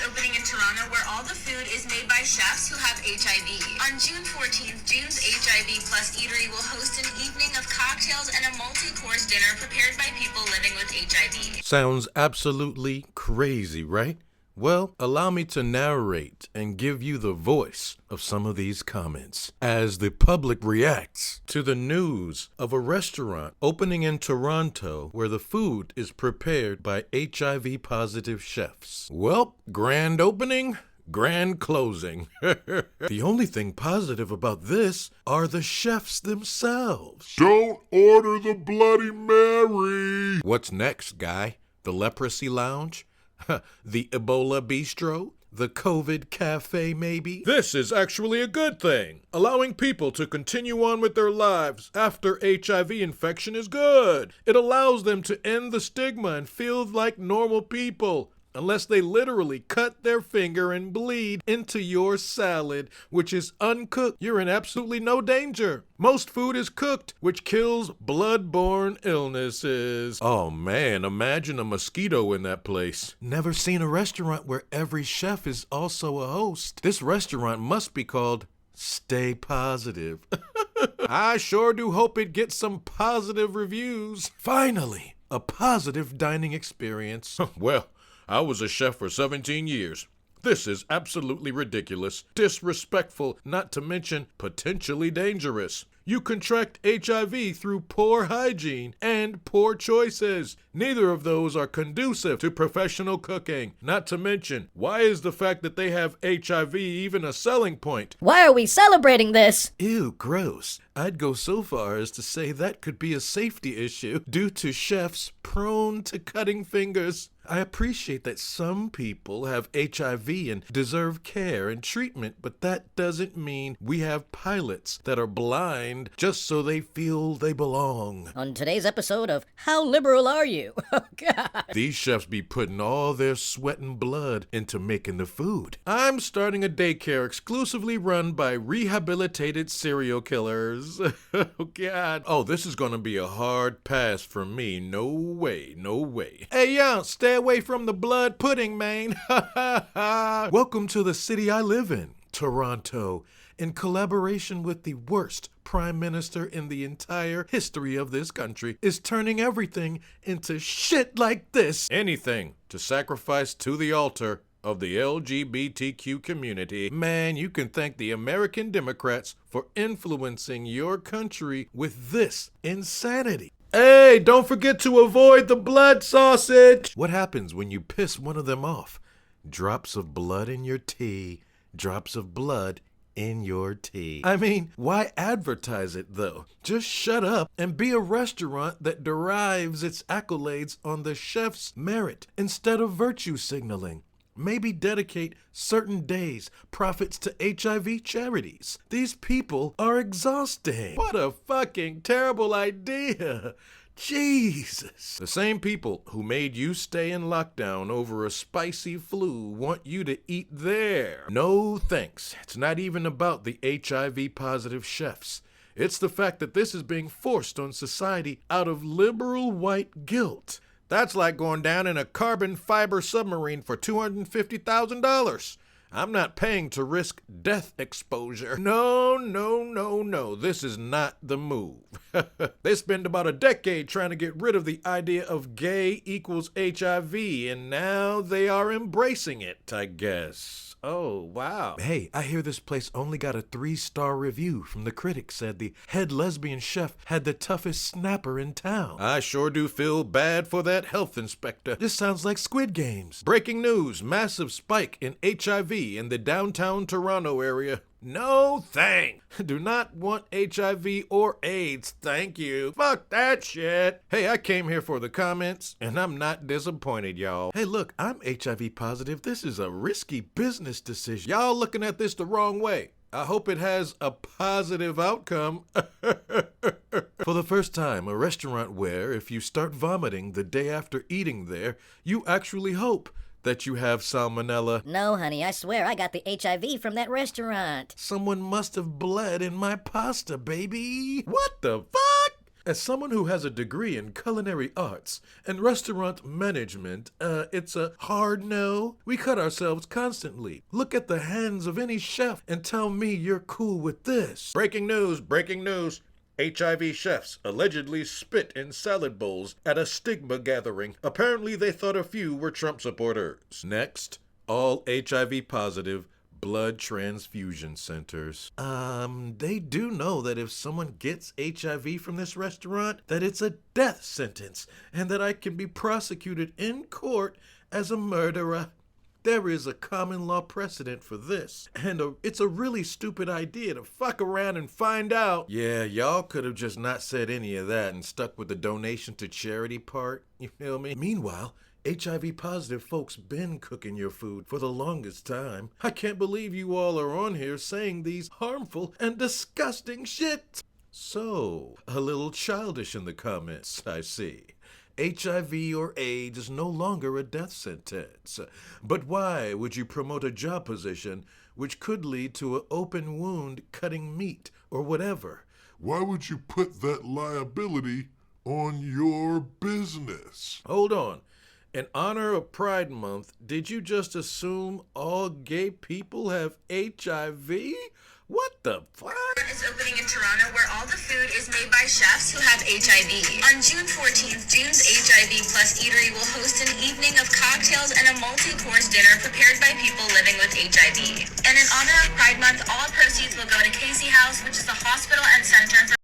opening in Toronto where all the food is made by chefs who have HIV. On June 14th, June's HIV Plus Eatery will host an evening of cocktails and a multi-course dinner prepared by people living with HIV. Sounds absolutely crazy, right? Well, allow me to narrate and give you the voice of some of these comments as the public reacts to the news of a restaurant opening in Toronto where the food is prepared by HIV-positive chefs. Well, grand opening, grand closing. The only thing positive about this are the chefs themselves. Don't order the Bloody Mary. What's next, guy? The Leprosy Lounge? The Ebola Bistro? The COVID Cafe, maybe? This is actually a good thing. Allowing people to continue on with their lives after HIV infection is good. It allows them to end the stigma and feel like normal people. Unless they literally cut their finger and bleed into your salad, which is uncooked, you're in absolutely no danger. Most food is cooked, which kills blood-borne illnesses. Oh man, imagine a mosquito in that place. Never seen a restaurant where every chef is also a host. This restaurant must be called Stay Positive. I sure do hope it gets some positive reviews. Finally, a positive dining experience. Well, I was a chef for 17 years. This is absolutely ridiculous, disrespectful, not to mention potentially dangerous. You contract HIV through poor hygiene and poor choices. Neither of those are conducive to professional cooking. Not to mention, why is the fact that they have HIV even a selling point? Why are we celebrating this? Ew, gross. I'd go so far as to say that could be a safety issue due to chefs prone to cutting fingers. I appreciate that some people have HIV and deserve care and treatment, but that doesn't mean we have pilots that are blind just so they feel they belong. On today's episode of How Liberal Are You? Oh, God. These chefs be putting all their sweat and blood into making the food. I'm starting a daycare exclusively run by rehabilitated serial killers. Oh, God. Oh, this is gonna be a hard pass for me. No way, no way. Hey, yo, stay away from the blood pudding, man. Welcome to the city I live in, Toronto, in collaboration with the worst prime minister in the entire history of this country, is turning everything into shit like this. Anything to sacrifice to the altar of the LGBTQ community. Man, you can thank the American Democrats for influencing your country with this insanity. Hey, don't forget to avoid the blood sausage. What happens when you piss one of them off? Drops of blood in your tea. Drops of blood in your tea. I mean, why advertise it though? Just shut up and be a restaurant that derives its accolades on the chef's merit instead of virtue signaling. Maybe dedicate certain days, profits to HIV charities. These people are exhausting. What a fucking terrible idea. Jesus. The same people who made you stay in lockdown over a spicy flu want you to eat there. No thanks. It's not even about the HIV positive chefs. It's the fact that this is being forced on society out of liberal white guilt. That's like going down in a carbon fiber submarine for $250,000. I'm not paying to risk death exposure. No, no, no, no. This is not the move. They spent about a decade trying to get rid of the idea of gay equals HIV, and now they are embracing it, I guess. Oh, wow. Hey, I hear this place only got a 3-star review from the critics said the head lesbian chef had the toughest snapper in town. I sure do feel bad for that health inspector. This sounds like Squid Games. Breaking news, massive spike in HIV in the downtown Toronto area. No thanks. Do not want HIV or AIDS, thank you. Fuck that shit. Hey, I came here for the comments, and I'm not disappointed, y'all. Hey, look, I'm HIV positive. This is a risky business decision. Y'all looking at this the wrong way. I hope it has a positive outcome. For the first time, a restaurant where if you start vomiting the day after eating there, you actually hope that you have salmonella. No, honey, I swear I got the HIV from that restaurant. Someone must have bled in my pasta, baby. What the fuck? As someone who has a degree in culinary arts and restaurant management, it's a hard no. We cut ourselves constantly. Look at the hands of any chef and tell me you're cool with this. Breaking news, breaking news. HIV chefs allegedly spit in salad bowls at a stigma gathering. Apparently they thought a few were Trump supporters. Next, all HIV positive blood transfusion centers. They do know that if someone gets HIV from this restaurant, that it's a death sentence and that I can be prosecuted in court as a murderer. There is a common law precedent for this, and it's a really stupid idea to fuck around and find out. Yeah, y'all could have just not said any of that and stuck with the donation to charity part, you feel me? Meanwhile, HIV positive folks been cooking your food for the longest time. I can't believe you all are on here saying these harmful and disgusting shit. So, a little childish in the comments, I see. HIV or AIDS is no longer a death sentence. But why would you promote a job position which could lead to an open wound cutting meat or whatever? Why would you put that liability on your business? Hold on. In honor of Pride Month, did you just assume all gay people have HIV? What the fuck? Is opening in Toronto where all the food is made by chefs who have HIV. On June 14th, June's HIV Plus Eatery will host an evening of cocktails and a multi-course dinner prepared by people living with HIV. And in honor of Pride Month, all proceeds will go to Casey House, which is the hospital and center for